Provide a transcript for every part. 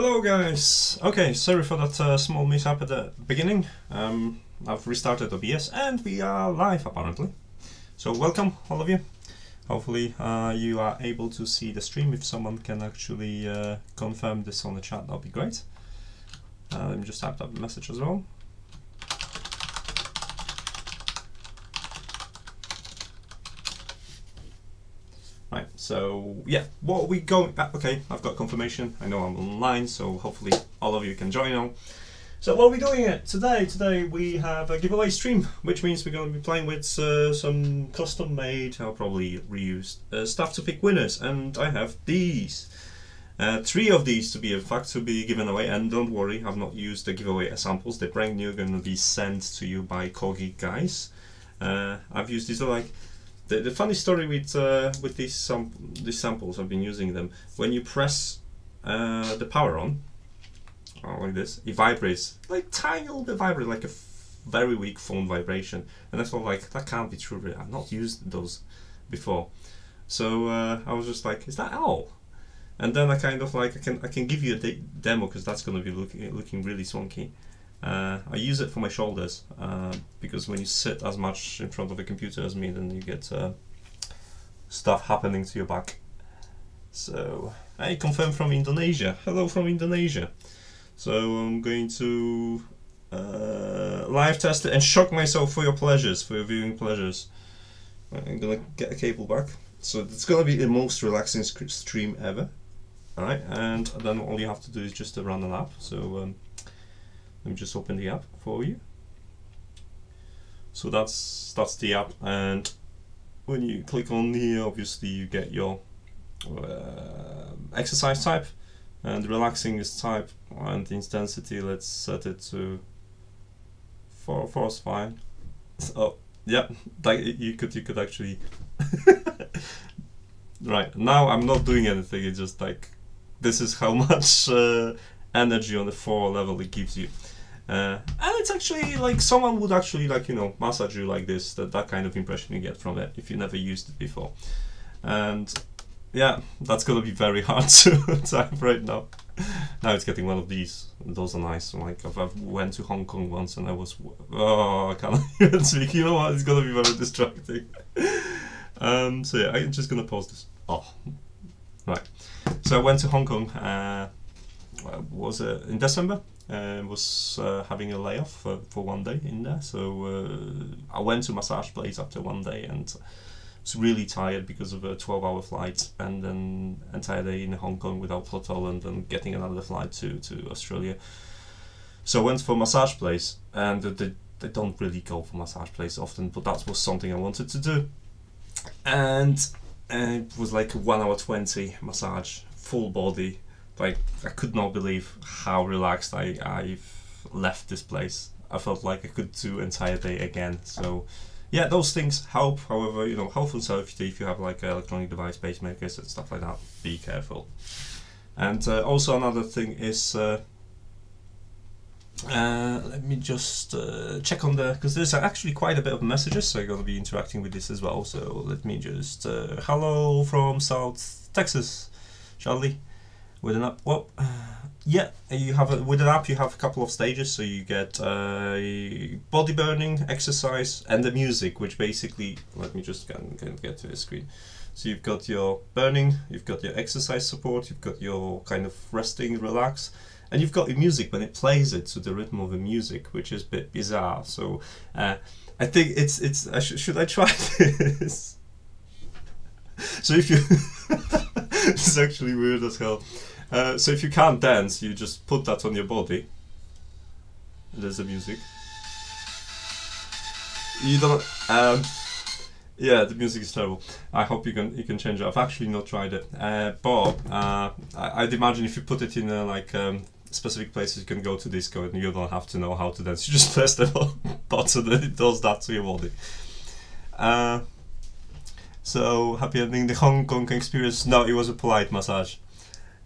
Hello guys! Okay, sorry for that small mishap at the beginning. I've restarted OBS and we are live apparently. So welcome all of you. Hopefully you are able to see the stream. If someone can actually confirm this on the chat, that'll be great. Let me just type that message as well. Right, so yeah, what are we going back? Okay, I've got confirmation. I know I'm online, so hopefully all of you can join now. So what are we doing it today? Today we have a giveaway stream, which means we're going to be playing with some custom made, I'll probably reused stuff to pick winners, and I have these. 3 of these to be in fact to be given away, and don't worry, I've not used the giveaway samples. They're brand new, going to be sent to you by Koogeek guys. I've used these like. The funny story with these samples, I've been using them. When you press the power on, like this, it vibrates, like tiny little bit vibrate, like a very weak phone vibration. And I thought, like, that can't be true. I've not used those before, so I was just like, is that all? And then I kind of like, I can give you a demo because that's going to be looking really swanky. I use it for my shoulders because when you sit as much in front of a computer as me, then you get stuff happening to your back. So I confirm from Indonesia. Hello from Indonesia. So I'm going to live test it and shock myself for your pleasures, for your viewing pleasures. I'm gonna get a cable back. So it's gonna be the most relaxing stream ever. Alright, and then all you have to do is just to run an app. So let me just open the app for you. So that's the app, and when you click on here, obviously you get your exercise type, and relaxing is type, and the intensity, let's set it to 4 is fine. Oh yeah, like you could actually right now I'm not doing anything. It's just like this is how much energy on the 4 level it gives you. And it's actually like someone would actually, like, you know, massage you like this, that kind of impression you get from it if you never used it before. And yeah, that's gonna be very hard to type right now. Now it's getting one of these. Those are nice. Like I've went to Hong Kong once and I was, oh, I can't even speak. You know what? It's gonna be very distracting. So yeah, I'm just gonna pause this. Oh, right. So I went to Hong Kong. Was it in December? Was having a layoff for 1 day in there, so I went to massage place after 1 day and was really tired because of a 12-hour flight and then entire day in Hong Kong without hotel and then getting another flight to Australia. So I went for massage place, and they don't really go for massage place often, but that was something I wanted to do, and it was like a 1 hour 20 massage, full body. Like, I could not believe how relaxed I've left this place. I felt like I could do entire day again. So yeah, those things help. However, you know, health and safety, if you have like electronic device pacemakers and stuff like that, be careful. And also another thing is, let me just check on the, because there's actually quite a bit of messages, so I'm going to be interacting with this as well. So let me just, hello from South Texas, Charlie. With an app, well, yeah, you have with an app you have a couple of stages. So you get body burning, exercise, and the music, which basically, let me just get to the screen. So you've got your burning, you've got your exercise support, you've got your kind of resting, relax, and you've got your music when it plays it to the rhythm of the music, which is a bit bizarre. So I think it's should I try this? So if you, it's actually weird as hell. So if you can't dance, you just put that on your body. There's the music. You don't. Yeah, the music is terrible. I hope you can change it. I've actually not tried it, but I'd imagine if you put it in like specific places, you can go to disco and you don't have to know how to dance. You just press the button and it does that to your body. So happy ending the Hong Kong experience. No, it was a polite massage.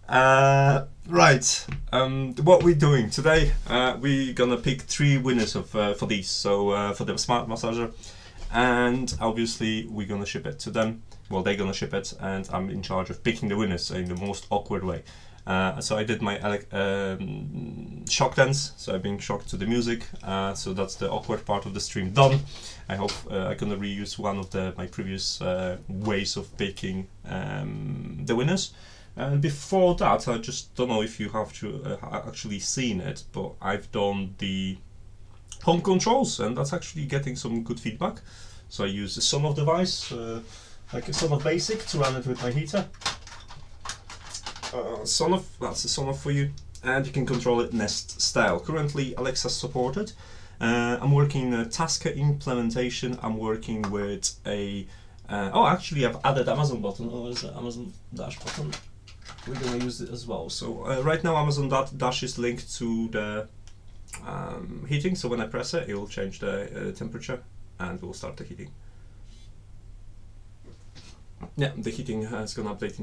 Right. What we're doing today? We're gonna pick 3 winners for these. So for the smart massager, and obviously we're gonna ship it to them. Well, they're gonna ship it, and I'm in charge of picking the winners in the most awkward way. So I did my shock dance, so I've been shocked to the music, so that's the awkward part of the stream done. I hope I'm gonna reuse one of my previous ways of picking the winners. And before that, I just don't know if you have actually seen it, but I've done the home controls, and that's actually getting some good feedback. So I use the Sonoff device, like a Sonoff Basic, to run it with my heater. Sonoff, that's a Sonoff for you, and you can control it Nest style. Currently Alexa supported. I'm working in a Tasker implementation. I'm working with a oh, actually I've added Amazon button. Oh, there's the Amazon Dash button. We're gonna use it as well. So right now Amazon Dash is linked to the heating, so when I press it, it will change the temperature and we'll start the heating. Yeah, the heating is going to update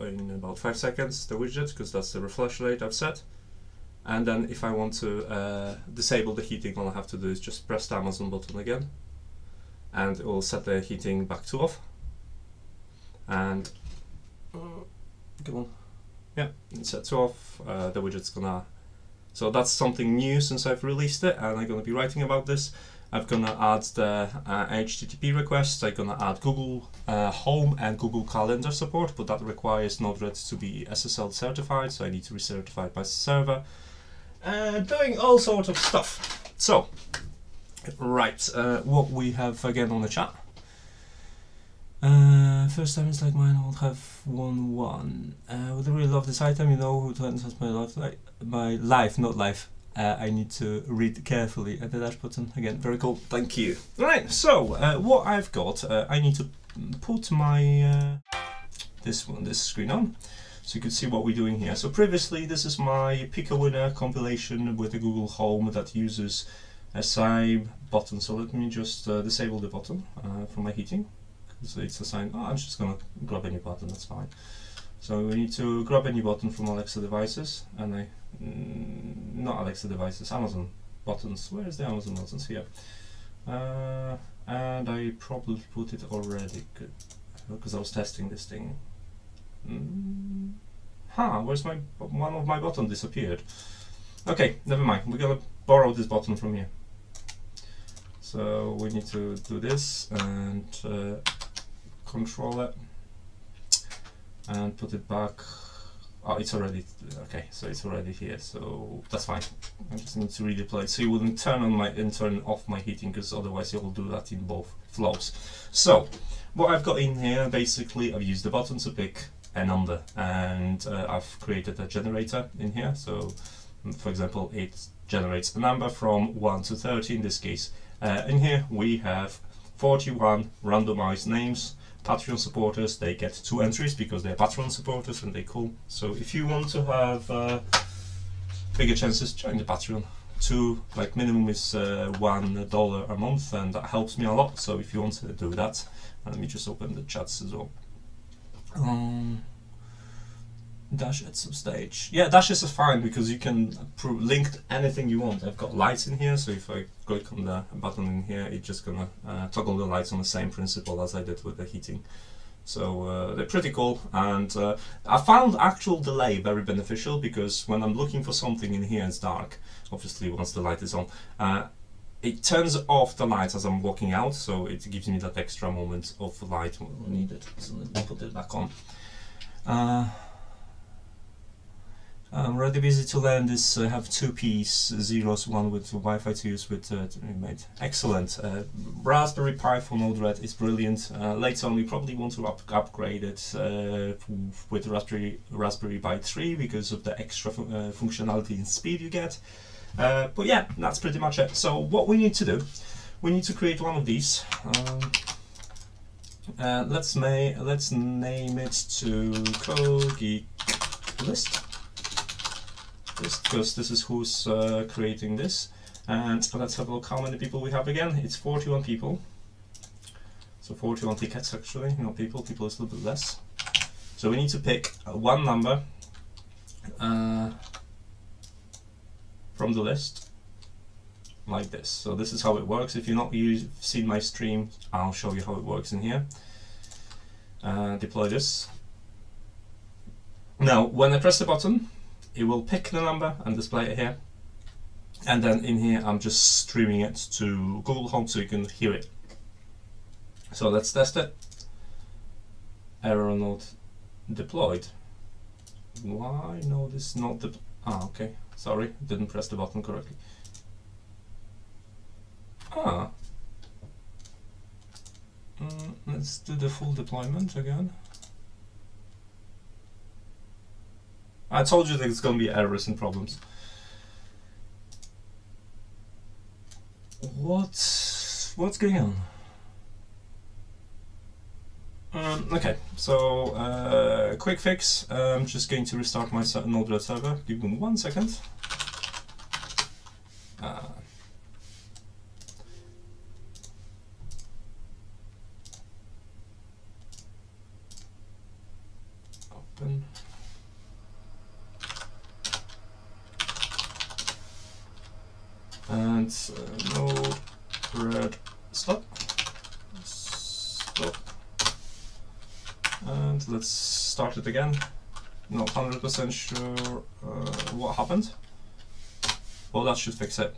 in about 5 seconds, the widget, because that's the refresh rate I've set. And then if I want to disable the heating, all I have to do is just press the Amazon button again, and it will set the heating back to off. And come on, yeah, it's set to off. The widget's gonna. So that's something new since I've released it, and I'm gonna be writing about this. I'm gonna add the HTTP requests. I'm gonna add Google Home and Google Calendar support, but that requires Node-RED to be SSL certified, so I need to recertify my server. Doing all sorts of stuff. So, right, what we have again on the chat. First time it's like mine, I would have won one. Would really love this item, you know who has my life, not life. I need to read carefully at the dash button. Again, very cool, thank you. Right, so what I've got, I need to put my this screen on, so you can see what we're doing here. So previously, this is my Pick a Winner compilation with the Google Home that uses a SI button. So let me just disable the button from my heating. So it's assigned. Oh, I'm just gonna grab any button, that's fine. So we need to grab any button from Alexa devices, and not Alexa devices, Amazon buttons. Where is the Amazon buttons? Here. And I probably put it already, good, because I was testing this thing. Where's one of my buttons disappeared? Okay, never mind. We're gonna borrow this button from here. So we need to do this and control it and put it back. Oh, it's already okay. So it's already here. So that's fine. I just need to redeploy it so you wouldn't turn on and turn off my heating, because otherwise it will do that in both flows. So what I've got in here, basically, I've used the button to pick a number, and I've created a generator in here. So, for example, it generates a number from 1 to 30 in this case. In here we have 41 randomized names. Patreon supporters, they get 2 entries because they're Patreon supporters and they're cool. So if you want to have bigger chances, join the Patreon. Like minimum is $1 a month, and that helps me a lot. So if you want to do that, let me just open the chats as well. Dash at some stage. Yeah, dashes are fine because you can link anything you want. I've got lights in here, so if I click on the button in here, it's just gonna toggle the lights on the same principle as I did with the heating. So they're pretty cool, and I found actual delay very beneficial, because when I'm looking for something in here, it's dark. Obviously, once the light is on, it turns off the lights as I'm walking out, so it gives me that extra moment of light needed. So let me put it back on. I'm really busy to learn this. I have 2 Ps, zeros, one with Wi-Fi to use with Remade. Excellent. Raspberry Pi for Node-RED is brilliant. Later on we probably want to upgrade it with Raspberry Pi 3 because of the extra functionality and speed you get. But yeah, that's pretty much it. So what we need to do, we need to create one of these. Let's name it to Koogeek list. Because this is who's creating this, and let's have a look how many people we have again. It's 41 people, so 41 tickets actually, not people is a little bit less. So we need to pick one number from the list, like this. So this is how it works. If you've not seen my stream, I'll show you how it works in here. Deploy this. Now, when I press the button, it will pick the number and display it here. And then in here, I'm just streaming it to Google Home so you can hear it. So let's test it. Error not deployed. Why no, this is not the... Ah, okay. Sorry, didn't press the button correctly. Ah. Let's do the full deployment again. I told you that it's going to be errors and problems. What's going on? Okay, so quick fix. I'm just going to restart my Node-RED server. Give me 1 second. Open. And Node-RED stop. Stop. And let's start it again. Not 100% sure what happened. Well, that should fix it.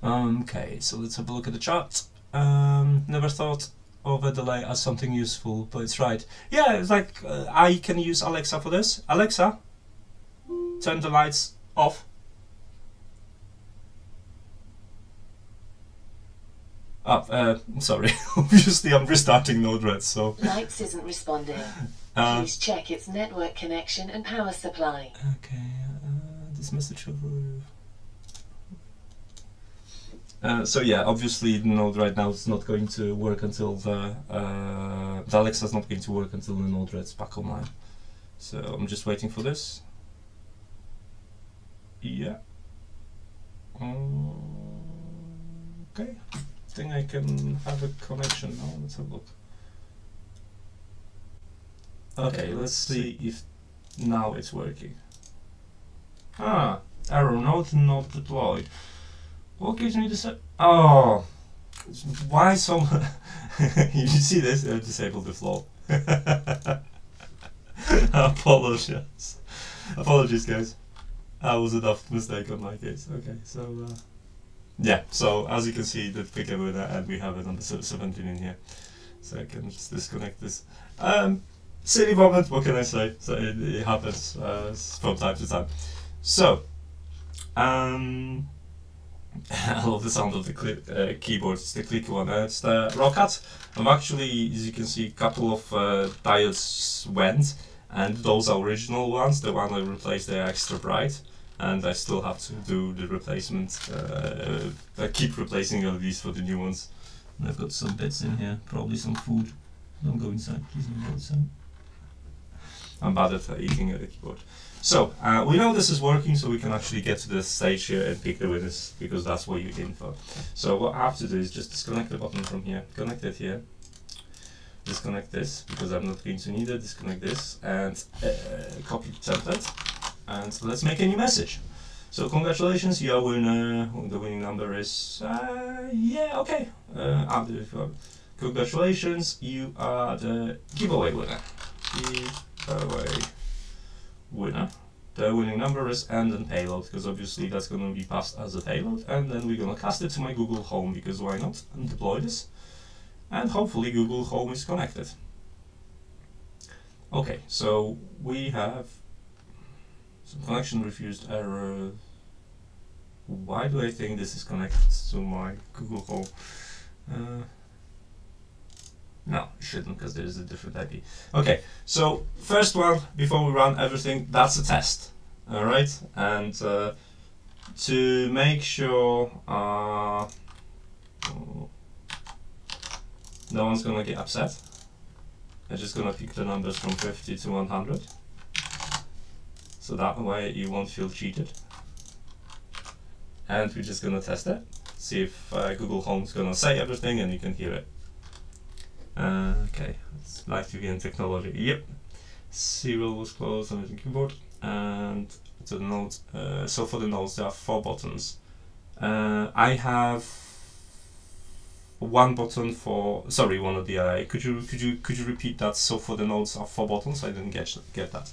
Okay, so let's have a look at the chat. Never thought of a delay as something useful, but it's right. Yeah, it's like I can use Alexa for this. Alexa, turn the lights off. Sorry, obviously I'm restarting Node-RED, so... Lights isn't responding. Please check its network connection and power supply. Okay, this message over... so yeah, obviously the Node right now is not going to work until the Alexa is not going to work until the Node-RED's back online. So I'm just waiting for this. Yeah. Okay. I think I can have a connection now. Let's have a look. Okay, let's see if now it's working. Ah, error node not deployed. What gives me the oh, why so? You see this? I disabled the flow. Apologies, guys. That was a daft mistake on my case. Okay, so. Yeah, so as you can see, the figure with that, and we have it on the 17 in here. So I can just disconnect this. Silly moment, what can I say? So it happens from time to time. So, I love the sound of the keyboard. It's the clicky one. It's the Rocket. I'm actually, as you can see, a couple of diodes went, and those are original ones. The one I replaced, they're extra bright. And I still have to do the replacement. I keep replacing all these for the new ones. And I've got some bits in here, probably some food. Don't go inside, please don't go inside. I'm bad at eating at the keyboard. So, we know this is working, so we can actually get to the stage here and pick the winners, because that's what you're in for. So what I have to do is just disconnect the button from here, connect it here, disconnect this, because I'm not going to need it, disconnect this, and copy the template. And let's make a new message. So congratulations, you're a winner. The winning number is yeah, okay. Congratulations, you are the giveaway winner. Giveaway winner. The winning number is and then payload, because obviously that's going to be passed as a payload, and then we're going to cast it to my Google Home, because why not, and deploy this, and hopefully Google Home is connected. Okay, so we have connection refused error. Why do I think this is connected to my Google Home? No, it shouldn't, because there is a different IP. Okay, so first one, before we run everything, that's a test. Alright, and to make sure no one's gonna get upset, I'm just gonna pick the numbers from 50 to 100. So that way you won't feel cheated. And we're just gonna test it, see if Google Home's gonna say everything and you can hear it. Okay, it's live TV and technology. Yep, serial was closed on the keyboard, and the notes. So for the notes, there are 4 buttons. I have one button for, sorry, one of the could you repeat that? So for the nodes are 4 buttons. I didn't get that.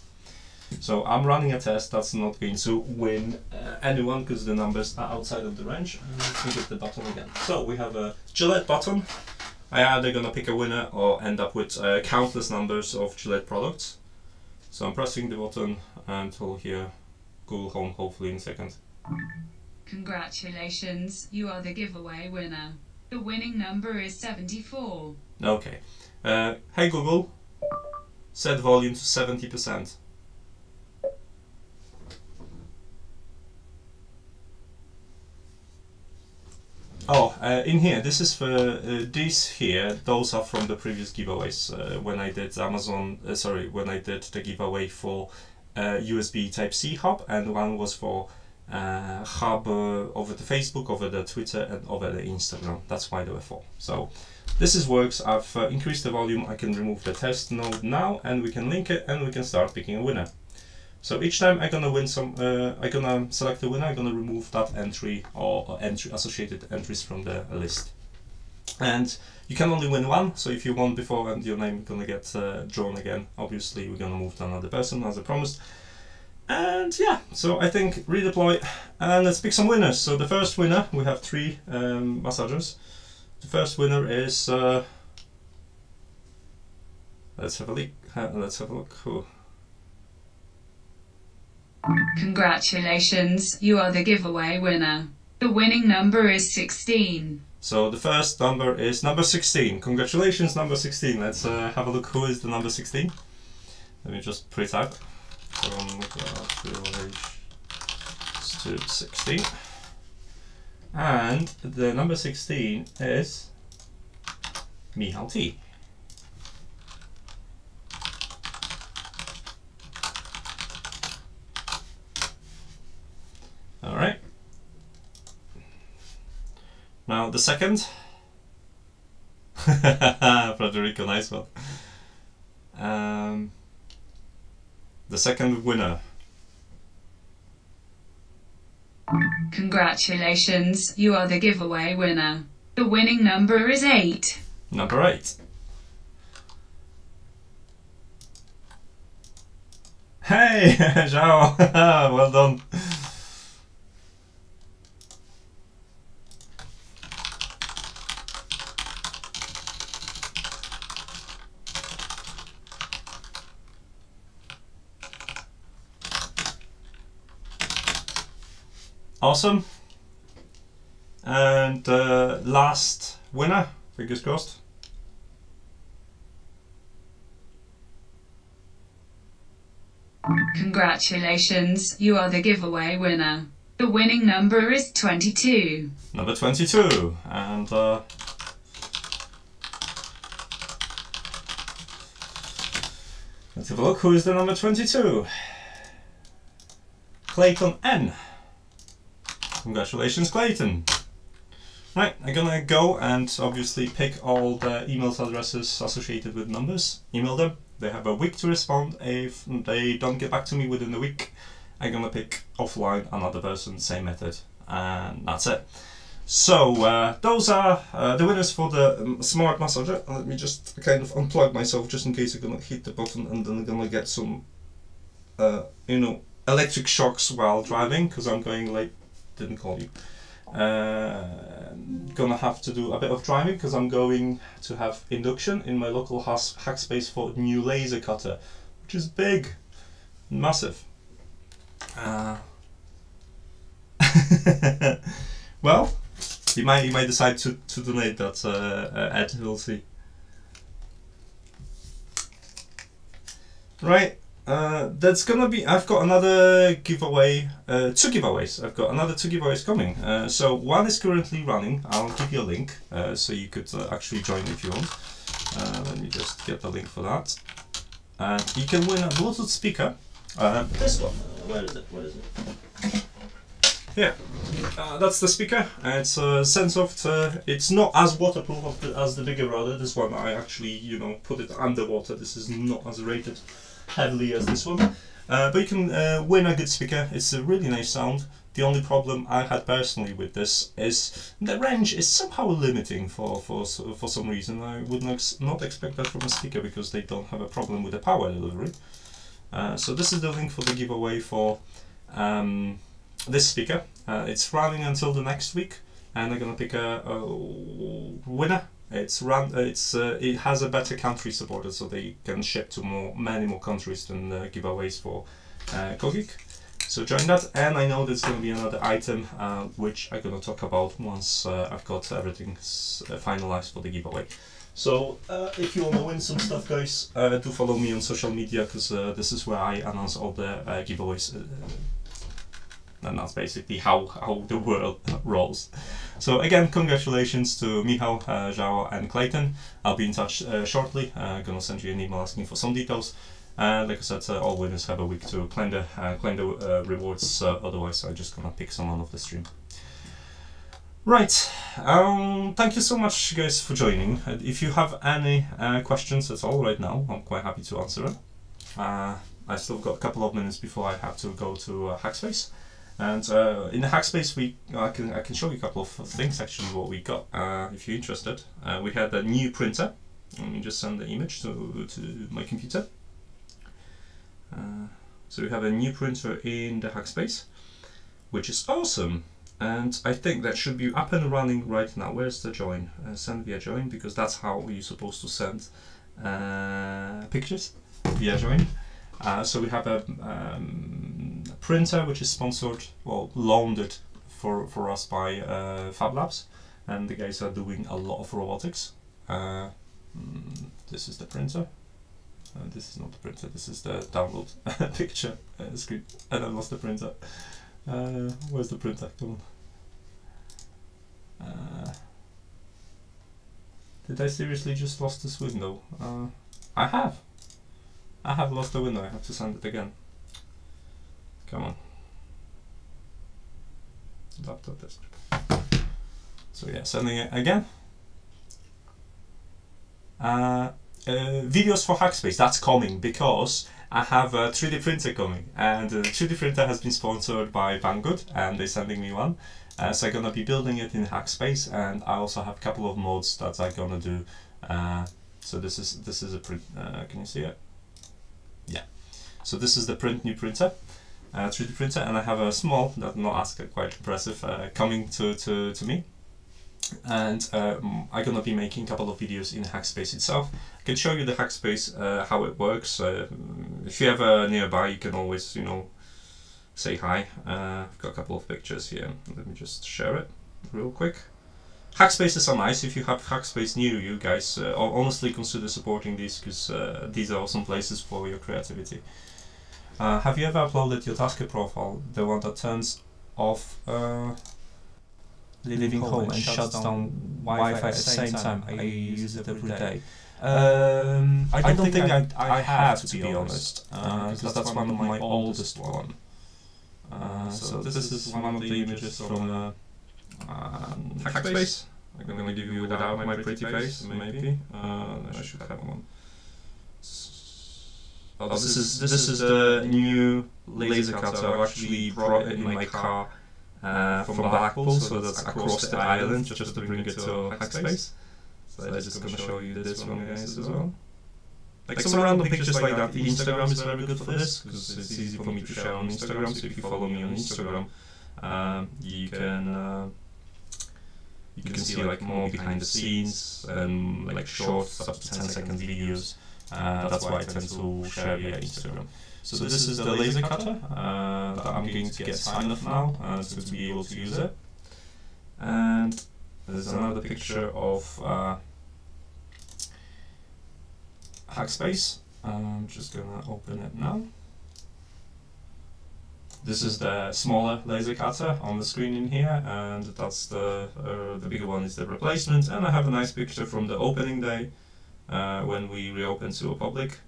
So I'm running a test that's not going to win anyone because the numbers are outside of the range. And let me get the button again. So we have a Gillette button. I either gonna pick a winner or end up with countless numbers of Gillette products. So I'm pressing the button and we'll hear Google Home hopefully in a second. Congratulations, you are the giveaway winner. The winning number is 74. Okay. Hey Google, set volume to 70%. Oh, in here, this is for these here. Those are from the previous giveaways when I did Amazon. When I did the giveaway for USB Type-C hub, and one was for hub over the Facebook, over the Twitter, and over the Instagram. That's why there were 4. So this works. I've increased the volume. I can remove the test node now, and we can link it, and we can start picking a winner. So each time I'm gonna win some, I'm gonna select a winner, I'm gonna remove that entry or associated entries from the list. And you can only win one, so if you won before and your name is gonna get drawn again, obviously we're gonna move to another person as I promised. And yeah, so I think redeploy and let's pick some winners. So the first winner, we have 3 massagers. The first winner is, let's have a look. Who? Congratulations, you are the giveaway winner. The winning number is 16. So the first number is number 16. Congratulations, number 16. Let's have a look who is the number 16. Let me just pre-type from to 16. And the number 16 is Michal T. Alright. Now the second. Federico, nice one. The second winner. Congratulations, you are the giveaway winner. The winning number is 8. Number 8. Hey, Zhao, well done. Awesome. And last winner, fingers crossed. Congratulations, you are the giveaway winner. The winning number is 22. Number 22. And let's have a look, who is the number 22? Clayton N. Congratulations, Clayton. Right, I'm gonna go and obviously pick all the email addresses associated with numbers, email them. They have a week to respond. If they don't get back to me within the week, I'm gonna pick offline another person, same method, and that's it. So those are the winners for the smart massager. Let me just kind of unplug myself just in case I'm gonna hit the button and then I'm gonna get some, you know, electric shocks while driving because I'm going like. Didn't call you. Gonna have to do a bit of driving because I'm going to have induction in my local hack space for a new laser cutter, which is big, massive. Well, you might decide to donate that, Ed. We'll see. Right. That's gonna be. I've got another giveaway, 2 giveaways. I've got another 2 giveaways coming. So one is currently running. I'll give you a link so you could actually join if you want. Let me just get the link for that. And you can win a Bluetooth speaker. This one. Where is it? Where is it? Yeah, that's the speaker. It's Sensoft. It's not as waterproof as the bigger brother. This one I actually, you know, put it underwater. This is not as rated heavily as this one, but you can win a good speaker. It's a really nice sound. The only problem I had personally with this is the range is somehow limiting for some reason. I would not expect that from a speaker because they don't have a problem with the power delivery. So this is the link for the giveaway for this speaker. It's running until the next week, and I'm gonna pick a winner. It has a better country supported, so they can ship to many more countries than the giveaways for Koogeek. So join that, and I know there's going to be another item which I'm going to talk about once I've got everything finalized for the giveaway. So if you want to win some stuff, guys, do follow me on social media, because this is where I announce all the giveaways. And that's basically how the world rolls. So again, congratulations to Michał, Zhao and Clayton. I'll be in touch shortly. I'm going to send you an email asking for some details. Like I said, all winners have a week to claim the rewards, otherwise I'm just gonna pick someone off the stream. Right, thank you so much, guys, for joining. If you have any questions at all right now, I'm quite happy to answer them. I still got a couple of minutes before I have to go to Hackspace. And in the Hackspace, I can show you a couple of things, actually, what we got, if you're interested. We had a new printer. Let me just send the image to my computer. So we have a new printer in the Hackspace, which is awesome, and I think that should be up and running right now. Where's the join? Send via join, because that's how you're supposed to send pictures via join. So we have a printer which is sponsored, well, loaned it for us by Fab Labs, and the guys are doing a lot of robotics. This is the printer. This is not the printer, this is the download picture screen, and I lost the printer. Where's the printer? Come on. Did I seriously just lost this window? I have lost the window, I have to send it again. Come on. Laptop desktop. So yeah, sending it again. Videos for Hackspace, that's coming, because I have a 3D printer coming, and the 3D printer has been sponsored by Banggood, and they're sending me one. So I'm gonna be building it in Hackspace, and I also have a couple of mods that I'm gonna do. So this is a print. Can you see it? Yeah. So this is the new printer, 3D printer, and I have a small, that's not as quite impressive, coming to me. And I'm gonna be making a couple of videos in Hackspace itself. I can show you the Hackspace, how it works. If you're ever nearby, you can always, you know, say hi. I've got a couple of pictures here. Let me just share it real quick. Hackspaces are nice. If you have Hackspace near you, guys, honestly consider supporting these, because these are awesome places for your creativity. Have you ever uploaded your Tasker profile, the one that turns off living home and shuts down Wi-Fi at the same time? I use it every day. I don't think I have, to be honest, because that's one of my oldest one. So this is one of the images from Hackspace. I'm going to give you without my pretty face, maybe. I should have one. Oh, this is the new laser cutter I've actually brought it in my car from Blackpool, so that's across the island, just to bring it to Hackspace. So I'm just going to show you this one, guys, as well. Like some random pictures like that. Instagram is very good for this, because it's easy for me to share on Instagram. So if you follow me on Instagram, you can see like more behind the scenes and like short, up to 10-second videos. That's why I tend to share via Instagram. So this is the laser cutter that I'm going to get signed off now, to be able to use it. And there's another picture of Hackspace. I'm just gonna open it now. This is the smaller laser cutter on the screen in here, and that's the bigger one is the replacement. And I have a nice picture from the opening day, when we reopened to a public.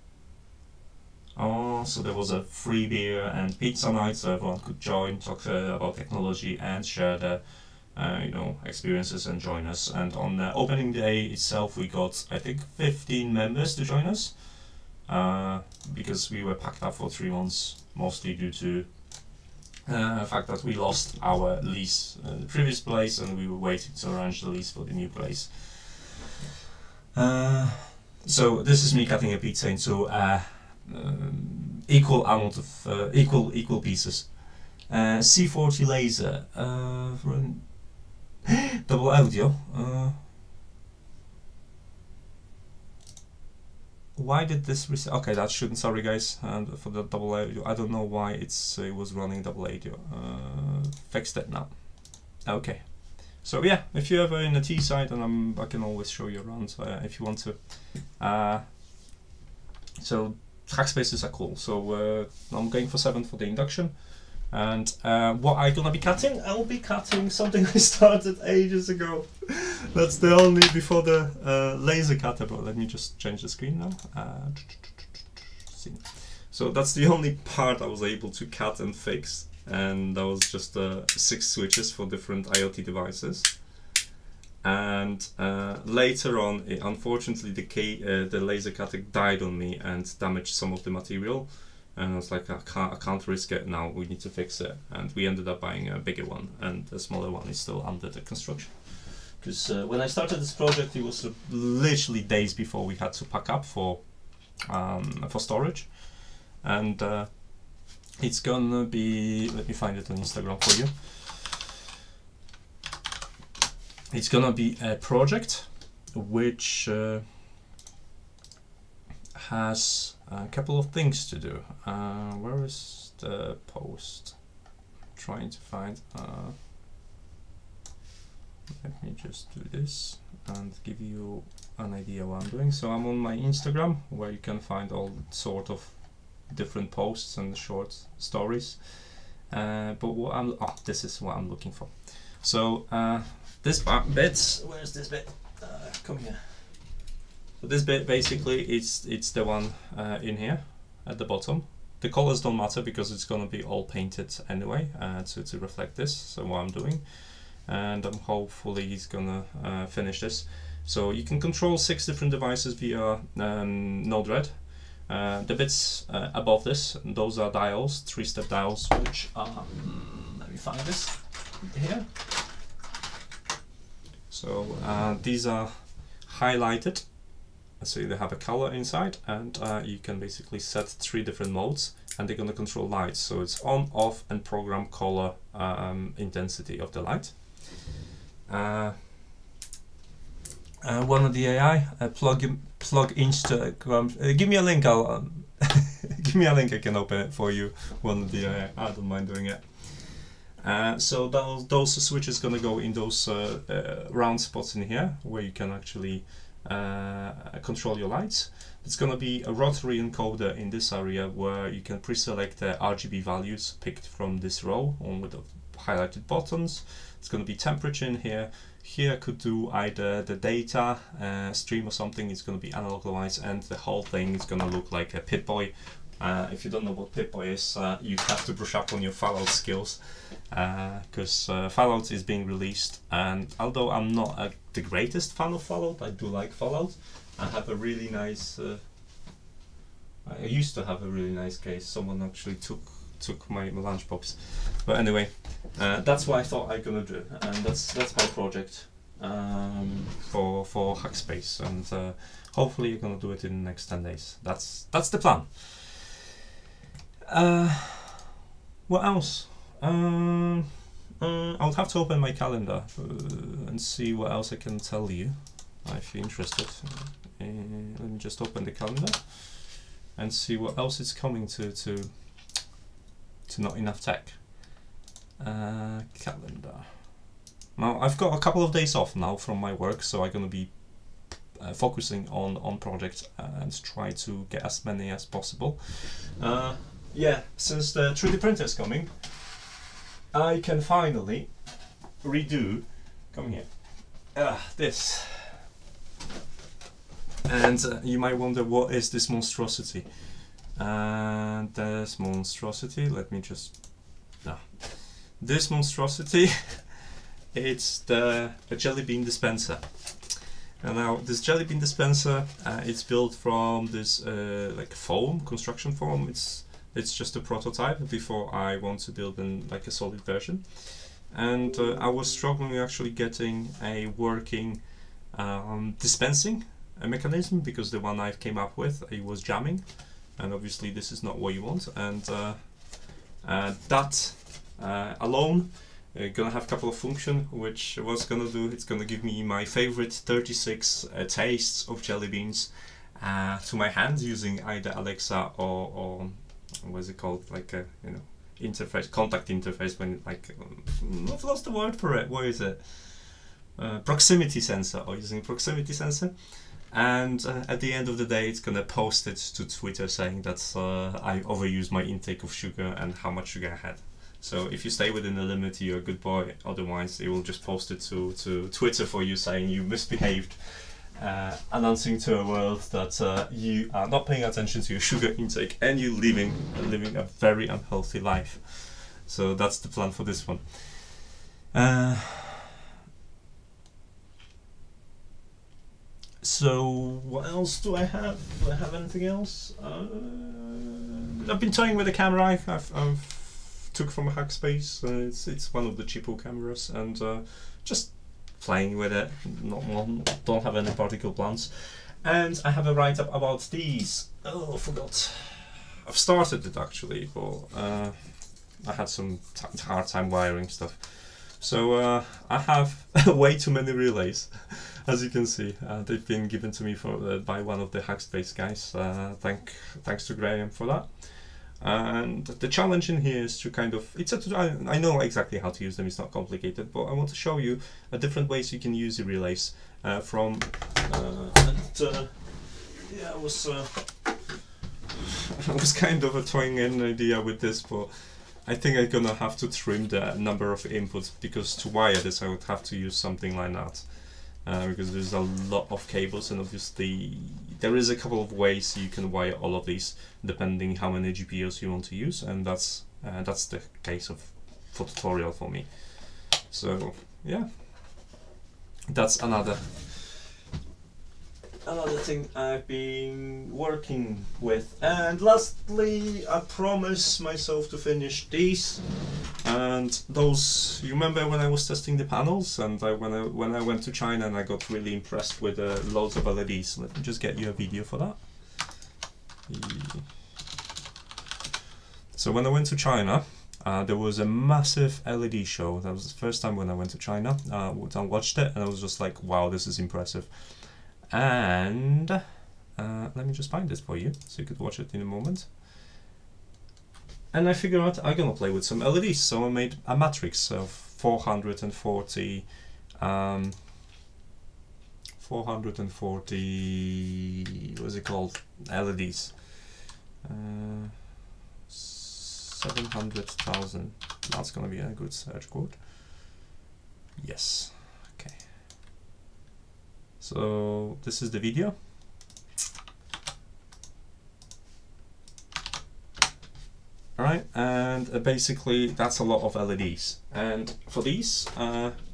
Oh, so there was a free beer and pizza night, so everyone could join, talk about technology, and share their you know, experiences and join us. And on the opening day itself, we got, I think, 15 members to join us, because we were packed up for 3 months, mostly due to fact that we lost our lease in the previous place and we were waiting to arrange the lease for the new place. So this is me cutting a pizza into equal amount of equal pieces. C40 laser for double audio. Why did this reset? Okay, that shouldn't. Sorry guys, and for the double audio, I don't know why it was running double audio. Fixed it now. Okay, so yeah, if you're ever in the T side, and I can always show you around if you want to. So hack spaces are cool. So I'm going for 7 for the induction. And what I'm gonna be cutting, I'll be cutting something I started ages ago. That's the only before the laser cutter, but let me just change the screen now. See. So that's the only part I was able to cut and fix, and that was just 6 switches for different IoT devices. And later on, unfortunately, the laser cutter died on me and damaged some of the material. And I was like, I can't risk it now, we need to fix it. And we ended up buying a bigger one, and the smaller one is still under the construction. Because when I started this project, it was literally days before we had to pack up for storage. And it's gonna be, let me find it on Instagram for you. It's gonna be a project which has a couple of things to do. Where is the post? I'm trying to find. Let me just do this and give you an idea what I'm doing. So I'm on my Instagram, where you can find all sort of different posts and short stories. But what this is what I'm looking for. So this bit, where's this bit? Come here. So this bit basically it's the one in here at the bottom. The colors don't matter because it's gonna be all painted anyway to reflect this. So what I'm doing, and hopefully he's gonna finish this. So you can control 6 different devices via Node-RED. The bits above this, those are dials, 3-step dials, which are, let me find this here. So these are highlighted. So they have a color inside, and you can basically set 3 different modes, and they're going to control lights. So it's on, off, and program color intensity of the light. One of the AI plug Instagram. Give me a link. I'll give me a link. I can open it for you. One of the AI. I don't mind doing it. So those switches going to go in those round spots in here, where you can actually control your lights. It's going to be a rotary encoder in this area where you can pre-select the RGB values picked from this row on with the highlighted buttons. It's going to be temperature in here. Here I could do either the data stream or something. It's going to be analog device, and the whole thing is going to look like a Pip-Boy. If you don't know what Pip-Boy is, you have to brush up on your Fallout skills, because Fallout is being released, and although I'm not the greatest fan of Fallout, I do like Fallout. I have a really nice, I used to have a really nice case. Someone actually took my lunchbox, but anyway, that's what I thought I'm gonna do, and that's my project for Hackspace, and hopefully you're gonna do it in the next 10 days. That's the plan. What else? I would have to open my calendar and see what else I can tell you if you're interested. Let me just open the calendar and see what else is coming to Not Enough Tech. Calendar. Now I've got a couple of days off now from my work, so I'm gonna be focusing on projects and try to get as many as possible. Yeah, since the 3D printer is coming, I can finally redo, come here, this. And you might wonder, what is this monstrosity? This monstrosity, let me just, this monstrosity, it's a jelly bean dispenser. And now this jelly bean dispenser, it's built from this like foam, construction foam. It's It's just a prototype before I want to build in like a solid version. And I was struggling actually getting a working dispensing mechanism, because the one I came up with, it was jamming, and obviously this is not what you want. And that alone gonna have a couple of functions, which what's gonna do, it's gonna give me my favorite 36 tastes of jelly beans to my hands, using either Alexa or what's it called, like a, you know, interface, contact interface, when like I've lost the word for it. What is it? Proximity sensor, or using proximity sensor. And at the end of the day, it's gonna post it to Twitter saying that I overused my intake of sugar and how much sugar I had. So if you stay within the limit, you're a good boy. Otherwise, it will just post it to Twitter for you, saying you misbehaved, announcing to the world that you are not paying attention to your sugar intake and you living a very unhealthy life. So that's the plan for this one. So what else do I have? Do I have anything else? I've been toying with the camera I've took from a Hackspace. It's one of the cheapo cameras, and just playing with it. Don't have any particular plans. And I have a write-up about these. Oh, I forgot. I've started it actually, but I had some hard time wiring stuff. So I have way too many relays, as you can see. They've been given to me by one of the Hackspace guys. Thanks to Graham for that. And the challenge in here is to kind of, I know exactly how to use them, it's not complicated, but I want to show you different ways you can use the relays yeah, I was kind of toying an idea with this, but I think I'm gonna have to trim the number of inputs, because to wire this I would have to use something like that. Because there's a lot of cables, and obviously there is a couple of ways you can wire all of these depending how many GPUs you want to use, and that's the case for tutorial for me. So yeah, that's another thing I've been working with. And lastly, I promised myself to finish these. And those, you remember when I was testing the panels, and when I went to China and I got really impressed with loads of LEDs. Let me just get you a video for that. So when I went to China, there was a massive LED show. That was the first time when I went to China. I watched it and I was just like, wow, this is impressive. And let me just find this for you so you could watch it in a moment. And I figured out I'm gonna play with some LEDs, so I made a matrix of 440 what's it called, LEDs. 700,000. That's gonna be a good search code. Yes. Okay. So this is the video. Alright, and basically that's a lot of LEDs. And for these,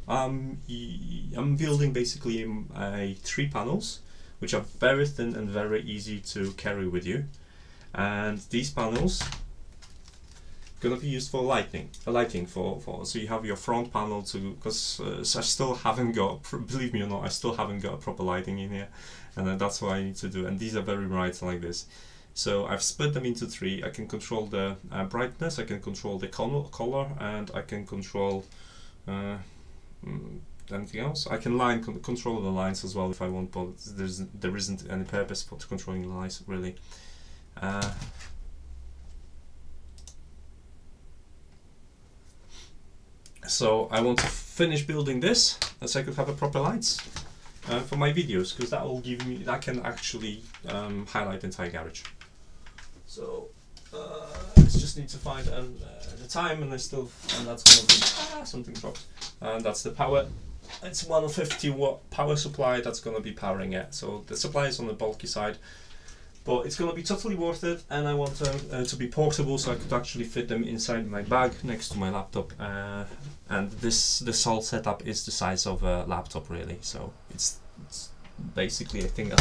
I'm building basically 3 panels, which are very thin and very easy to carry with you. And these panels gonna be used for lighting so you have your front panel to, because I still haven't got, believe me or not, I still haven't got proper lighting in here, and that's what I need to do. And these are very bright like this. So I've split them into 3. I can control the brightness, I can control the color, and I can control anything else. I can control the lines as well if I want, but there isn't any purpose for controlling the lines really. So I want to finish building this so I could have a proper lights for my videos, because that will give me, that can actually highlight the entire garage. So let's just need to find the time, and that's gonna be something dropped. And that's the power. It's 150 watt power supply that's gonna be powering it. So the supply is on the bulky side, but it's gonna be totally worth it. And I want them to be portable, so I could actually fit them inside my bag next to my laptop. And this whole setup is the size of a laptop really. So it's basically, I think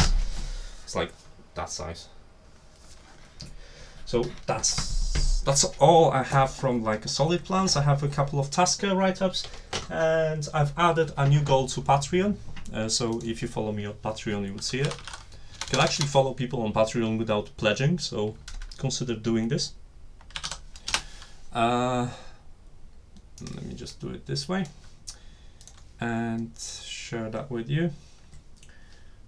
it's like that size. So that's that's all I have from like a solid plans. I have a couple of Tasker write-ups, and I've added a new goal to Patreon. So if you follow me on Patreon, you would see it. You can actually follow people on Patreon without pledging, so consider doing this. Let me just do it this way and share that with you.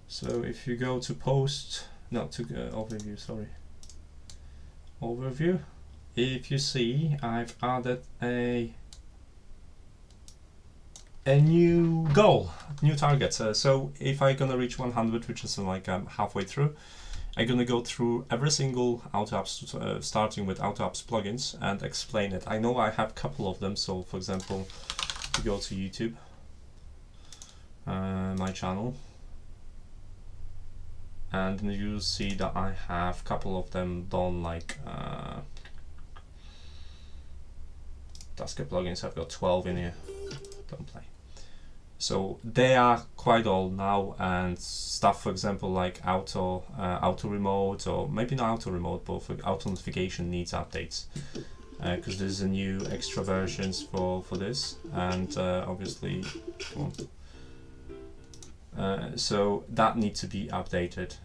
So if you go to post, no, to overview, sorry. Overview. If you see, I've added a new goal, new target. So if I'm gonna reach 100, which is like halfway through, I'm gonna go through every single AutoApps, starting with AutoApps plugins, and explain it. I know I have a couple of them. So for example, if you go to YouTube, my channel, and you see that I have a couple of them done, like Tasker plugins. I've got 12 in here. Don't play. So they are quite old now, and stuff, for example, like auto remote, or maybe not auto remote, but for auto notification needs updates, because there's a new extra versions for this, and obviously, so that needs to be updated.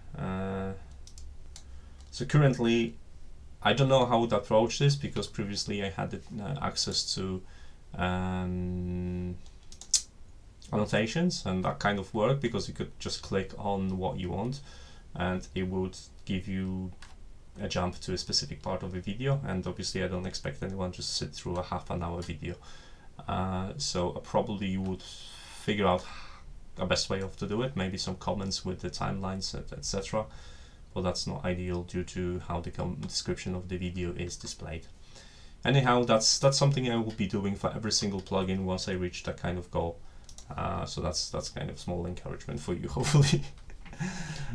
So currently, I don't know how to approach this, because previously I had access to annotations, and that kind of worked because you could just click on what you want and it would give you a jump to a specific part of a video. And obviously I don't expect anyone to sit through a half-an-hour video, so probably you would figure out a best way to do it, maybe some comments with the timelines, etc. But that's not ideal due to how the description of the video is displayed. Anyhow, that's something I will be doing for every single plugin once I reach that kind of goal. So that's kind of small encouragement for you, hopefully.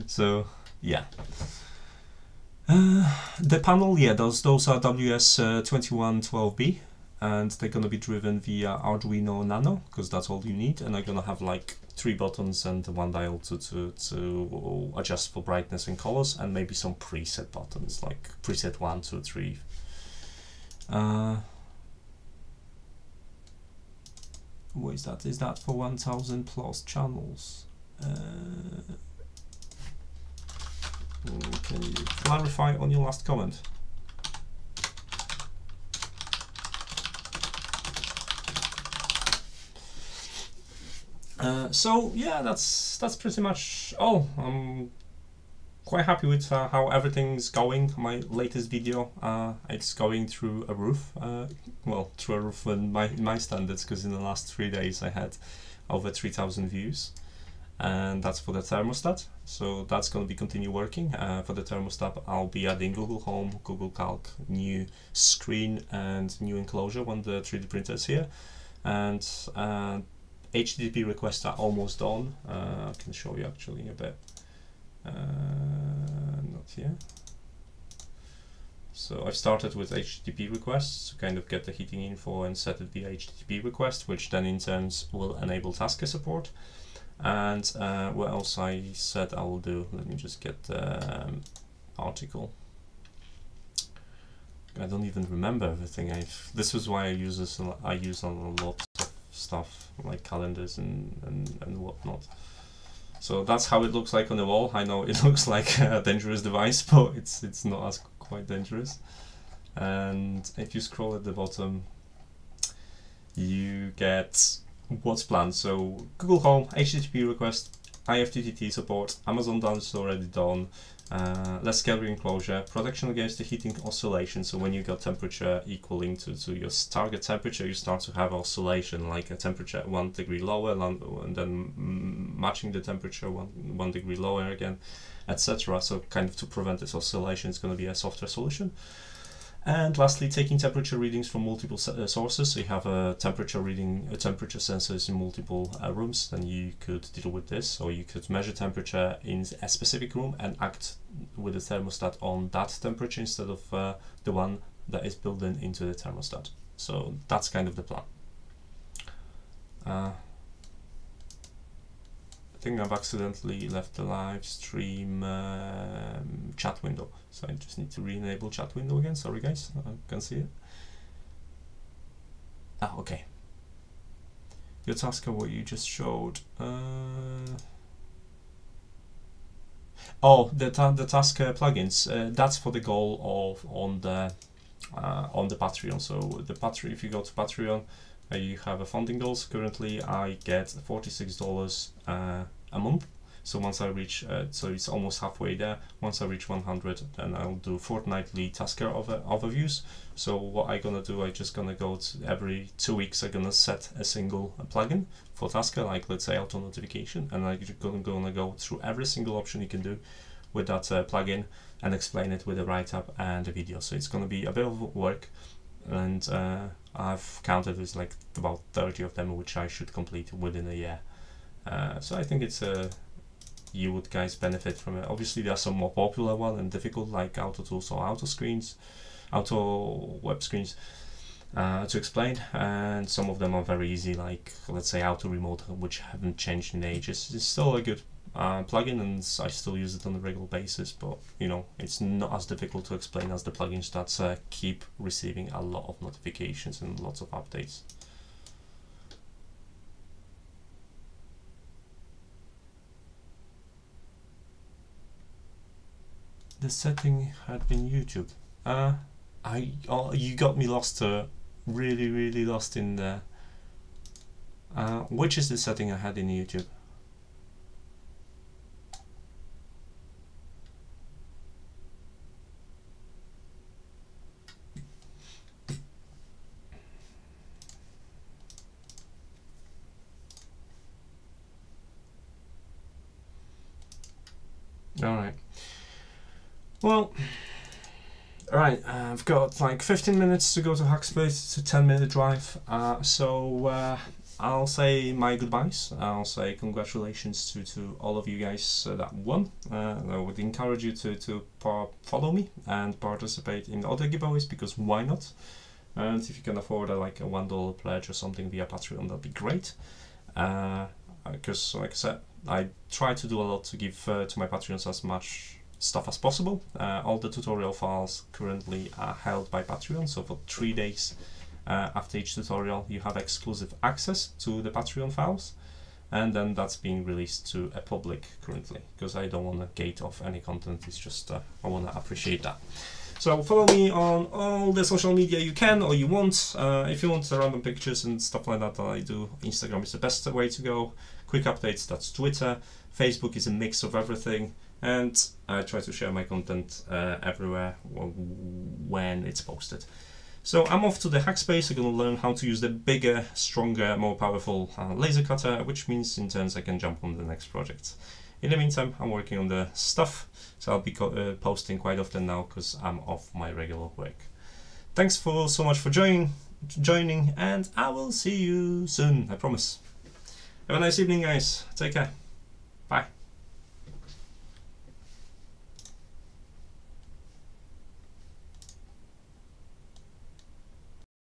So yeah, the panel, yeah, those are WS2112B, and they're gonna be driven via Arduino Nano, because that's all you need. And I'm gonna have like 3 buttons and 1 dial to adjust for brightness and colors, and maybe some preset buttons like preset 1, 2, 3. What is that? Is that for 1000 plus channels? Can you clarify on your last comment? So yeah, that's pretty much all. I'm quite happy with how everything's going. My latest video, it's going through a roof. Well, through a roof in my standards, because in the last 3 days I had over 3,000 views, and that's for the thermostat. So that's going to be continue working. For the thermostat, I'll be adding Google Home, Google Calc, new screen, and new enclosure when the 3D printer is here. And HTTP requests are almost done. I can show you actually a bit. Not here. So I've started with HTTP requests to kind of get the heating info and set it via HTTP request, which then in turn will enable Tasker support. And what else I said I will do? Let me just get the article. I don't even remember everything. This is why I use this. I use on a lot of stuff like calendars and whatnot. So that's how it looks like on the wall. I know it looks like a dangerous device, but it's not as quite dangerous. And if you scroll at the bottom, you get what's planned. So Google Home, HTTP request, IFTTT support, Amazon Done is already done. Less gallery enclosure, protection against the heating oscillation. So when you got temperature equaling to your target temperature, you start to have oscillation, like a temperature 1 degree lower, and then matching the temperature 1 degree lower again, etc. So kind of to prevent this oscillation, it's going to be a software solution. And lastly, taking temperature readings from multiple sources. So you have a temperature sensors in multiple rooms, then you could deal with this, or you could measure temperature in a specific room and act with the thermostat on that temperature instead of the one that is built into the thermostat. So that's kind of the plan. think I've accidentally left the live stream chat window, so I just need to re-enable chat window again. Sorry guys, I can see it. Ah, okay. Your task of what you just showed. Oh, the task plugins. That's for the goal of on the Patreon. So the Patreon, if you go to Patreon, you have a funding goals. Currently, I get $46 a month. So once I reach, so it's almost halfway there. Once I reach 100, then I'll do fortnightly Tasker overviews. So what I'm gonna do, I just gonna go to every 2 weeks. I'm gonna set a single plugin for Tasker, like let's say auto notification, and I'm gonna go through every single option you can do with that plugin and explain it with a write-up and a video. So it's gonna be a bit of work, and I've counted there's like about 30 of them, which I should complete within a year. So I think it's you would guys benefit from it. Obviously there are some more popular ones and difficult, like auto tools or auto web screens to explain, and some of them are very easy, like let's say auto remote, which haven't changed in ages. It's still a good plugin, and I still use it on a regular basis, but you know, it's not as difficult to explain as the plugins that keep receiving a lot of notifications and lots of updates. The setting had been YouTube. You got me lost, really lost in there. Which is the setting I had in YouTube? All right. Well, alright, I've got like 15 minutes to go to Hackspace. It's a 10-minute drive, so I'll say my goodbyes. I'll say congratulations to all of you guys that won. I would encourage you to follow me and participate in other giveaways, because why not? And if you can afford like a $1 pledge or something via Patreon, that'd be great. Because like I said, I try to do a lot to give to my Patreons as much stuff as possible. All the tutorial files currently are held by Patreon, so for 3 days after each tutorial you have exclusive access to the Patreon files, and then that's being released to a public currently, because I don't want to gate off any content. It's just I want to appreciate that. So follow me on all the social media you can or you want. If you want random pictures and stuff like that I do, Instagram is the best way to go. Quick updates, that's Twitter. Facebook is a mix of everything, and I try to share my content everywhere when it's posted. So I'm off to the Hackspace. I'm going to learn how to use the bigger, stronger, more powerful laser cutter, which means in turn I can jump on the next project. In the meantime, I'm working on the stuff, so I'll be posting quite often now because I'm off my regular work. Thanks so much for joining, and I will see you soon, I promise. Have a nice evening, guys. Take care. Bye.